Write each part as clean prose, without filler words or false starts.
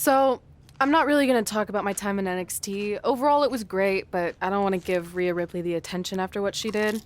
So, I'm not really gonna talk about my time in NXT. Overall, it was great, but I don't want to give Rhea Ripley the attention after what she did.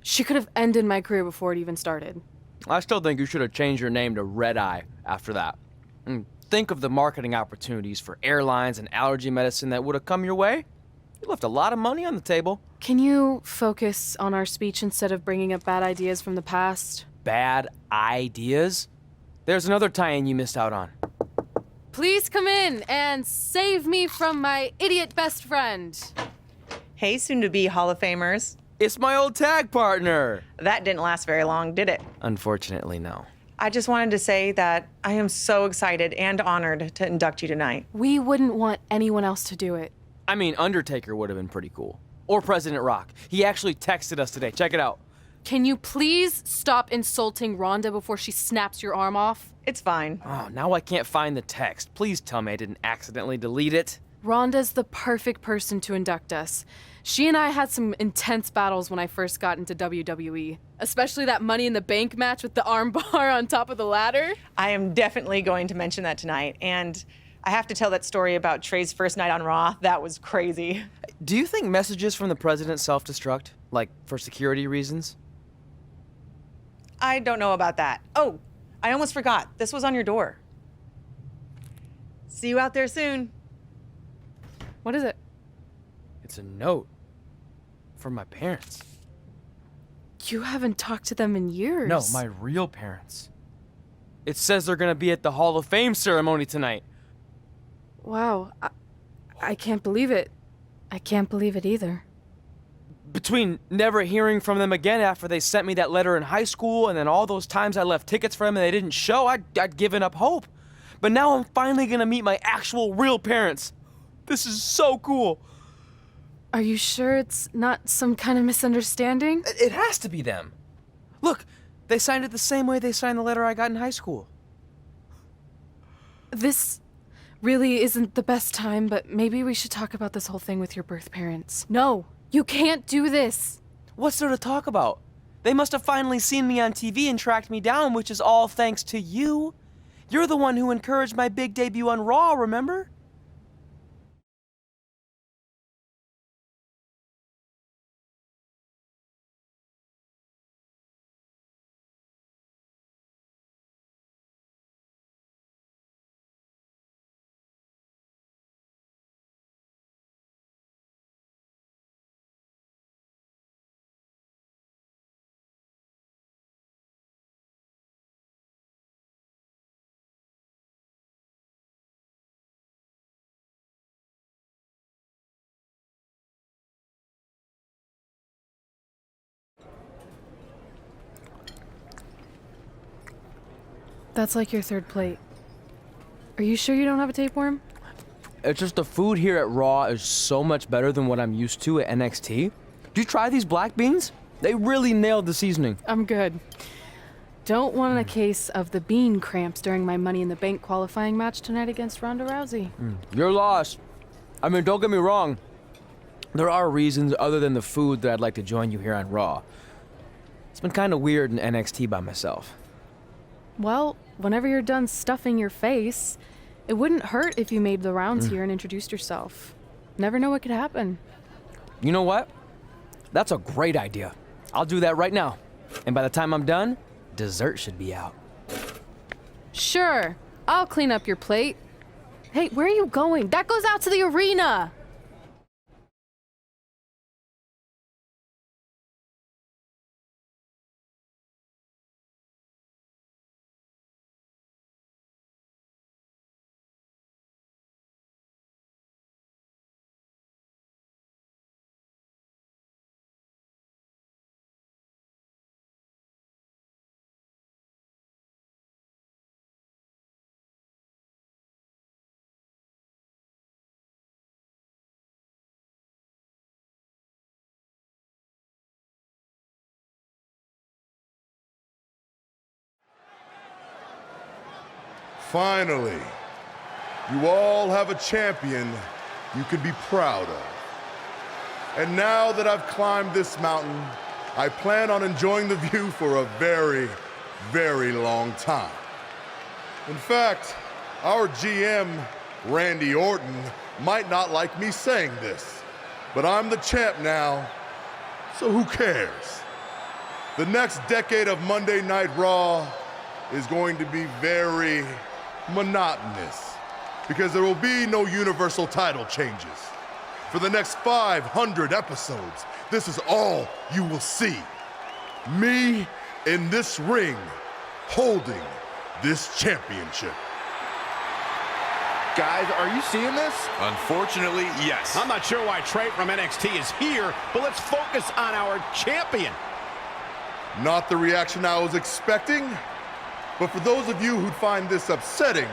She could have ended my career before it even started. I still think you should have changed your name to Red Eye after that. And think of the marketing opportunities for airlines and allergy medicine that would have come your way. You left a lot of money on the table. Can you focus on our speech instead of bringing up bad ideas from the past? Bad ideas? There's another tie-in you missed out on. Please come in and save me from my idiot best friend. Hey, soon-to-be Hall of Famers. It's my old tag partner. That didn't last very long, did it? Unfortunately, no. I just wanted to say that I am so excited and honored to induct you tonight. We wouldn't want anyone else to do it. I mean, Undertaker would have been pretty cool. Or President Rock. He actually texted us today. Check it out. Can you please stop insulting Rhonda before she snaps your arm off? It's fine. Oh, now I can't find the text. Please tell me I didn't accidentally delete it. Rhonda's the perfect person to induct us. She and I had some intense battles when I first got into WWE, especially that Money in the Bank match with the arm bar on top of the ladder. I am definitely going to mention that tonight, and I have to tell that story about Trey's first night on Raw. That was crazy. Do you think messages from the president self-destruct? Like, for security reasons? I don't know about that. Oh, I almost forgot. This was on your door. See you out there soon. What is it? It's a note. From my parents. You haven't talked to them in years. No, my real parents. It says they're gonna be at the Hall of Fame ceremony tonight. Wow, I can't believe it. I can't believe it either. Between never hearing from them again after they sent me that letter in high school and then all those times I left tickets for them and they didn't show, I'd given up hope. But now I'm finally gonna meet my actual real parents. This is so cool. Are you sure it's not some kind of misunderstanding? It has to be them. Look, they signed it the same way they signed the letter I got in high school. This really isn't the best time, but maybe we should talk about this whole thing with your birth parents. No, you can't do this. What's there to talk about? They must have finally seen me on TV and tracked me down, which is all thanks to you. You're the one who encouraged my big debut on Raw, remember? That's like your third plate. Are you sure you don't have a tapeworm? It's just the food here at Raw is so much better than what I'm used to at NXT. Did you try these black beans? They really nailed the seasoning. I'm good. Don't want a case of the bean cramps during my Money in the Bank qualifying match tonight against Ronda Rousey. Your loss. I mean, don't get me wrong. There are reasons other than the food that I'd like to join you here on Raw. It's been kind of weird in NXT by myself. Well, whenever you're done stuffing your face, it wouldn't hurt if you made the rounds here and introduced yourself. Never know what could happen. You know what? That's a great idea. I'll do that right now. And by the time I'm done, dessert should be out. Sure, I'll clean up your plate. Hey, where are you going? That goes out to the arena! Finally, you all have a champion you can be proud of. And now that I've climbed this mountain, I plan on enjoying the view for a very, very long time. In fact, our GM Randy Orton might not like me saying this, but I'm the champ now, so who cares? The next decade of Monday Night Raw is going to be very monotonous because there will be no Universal title changes. For the next 500 episodes, this is all you will see. Me in this ring holding this championship. Guys, are you seeing this? Unfortunately, yes. I'm not sure why Trey from NXT is here, but let's focus on our champion. Not the reaction I was expecting, but for those of you who'd find this upsetting,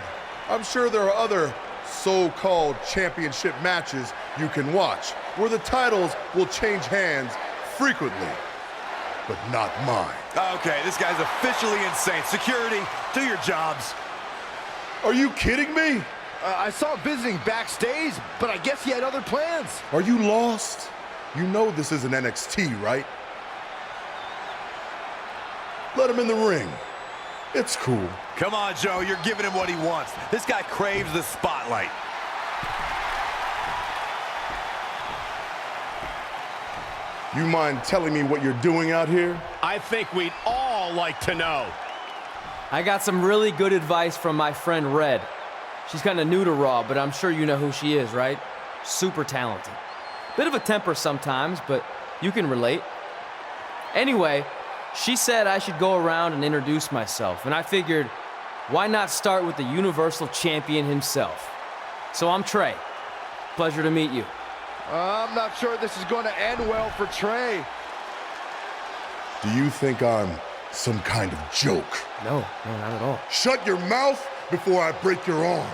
I'm sure there are other so-called championship matches you can watch where the titles will change hands frequently, but not mine. Okay, this guy's officially insane. Security, do your jobs. Are you kidding me? I saw him visiting backstage, but I guess he had other plans. Are you lost? You know this isn't NXT, right? Let him in the ring. It's cool. Come on, Joe, you're giving him what he wants. This guy craves the spotlight. You mind telling me what you're doing out here? I think we'd all like to know. I got some really good advice from my friend Red. She's kind of new to Raw, but I'm sure you know who she is, right? Super talented. Bit of a temper sometimes, but you can relate. Anyway, she said I should go around and introduce myself, and I figured, why not start with the Universal Champion himself? So I'm Trey. Pleasure to meet you. I'm not sure this is going to end well for Trey. Do you think I'm some kind of joke? No, not at all. Shut your mouth before I break your arm.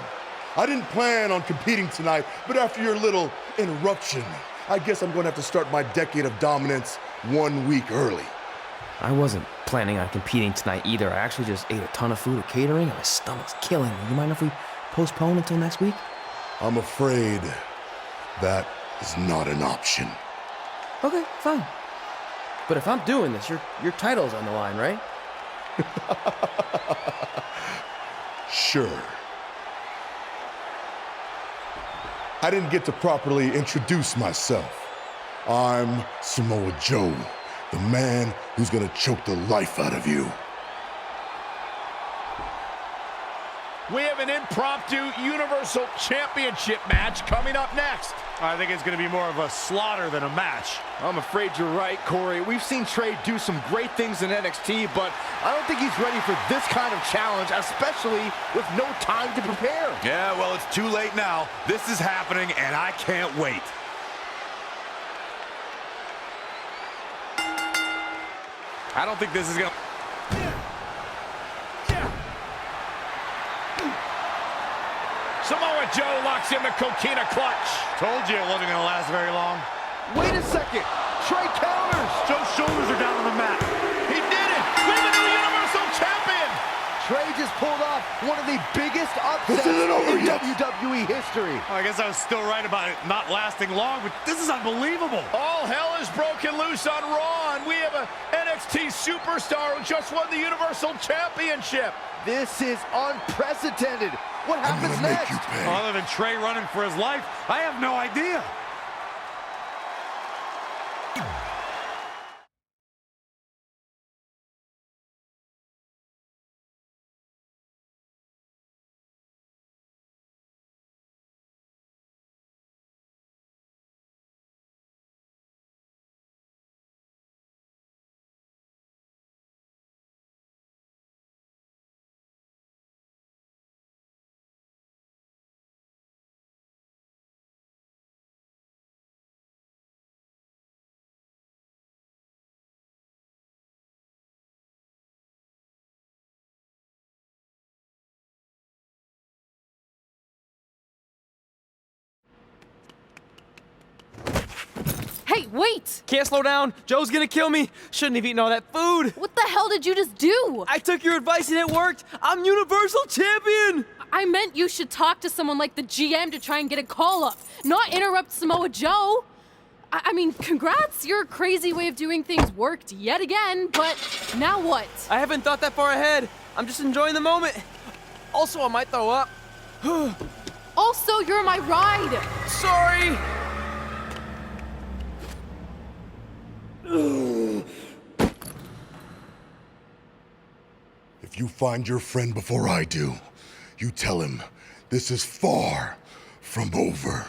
I didn't plan on competing tonight, but after your little interruption, I guess I'm going to have to start my decade of dominance 1 week early. I wasn't planning on competing tonight either. I actually just ate a ton of food at catering, and my stomach's killing me. You mind if we postpone until next week? I'm afraid that is not an option. Okay, fine. But if I'm doing this, your title's on the line, right? Sure. I didn't get to properly introduce myself. I'm Samoa Joe, the man who's gonna choke the life out of you. We have an impromptu Universal Championship match coming up next. I think it's going to be more of a slaughter than a match. I'm afraid you're right, Corey. We've seen Trey do some great things in NXT, but I don't think he's ready for this kind of challenge, especially with no time to prepare. Yeah, well, it's too late now. This is happening, and I can't wait. I don't think this is going to... Samoa Joe locks in the Coquina clutch. Told you it wasn't going to last very long. Wait a second. Trey counters. Joe's shoulders are down on the mat. He did it. We have a new Universal Champion. Trey just pulled off one of the biggest upsets isn't over in yet. WWE history. I guess I was still right about it not lasting long, but this is unbelievable. All hell is broken loose on Raw, and we have an NXT superstar who just won the Universal Championship. This is unprecedented. What I'm happens gonna make next? you pay. Other than Trey running for his life, I have no idea. Hey, wait! Can't slow down. Joe's gonna kill me. Shouldn't have eaten all that food. What the hell did you just do? I took your advice and it worked. I'm Universal Champion. I meant you should talk to someone like the GM to try and get a call up, not interrupt Samoa Joe. I mean, congrats, your crazy way of doing things worked yet again, but now what? I haven't thought that far ahead. I'm just enjoying the moment. Also, I might throw up. Also, you're my ride. Sorry! If you find your friend before I do, you tell him this is far from over.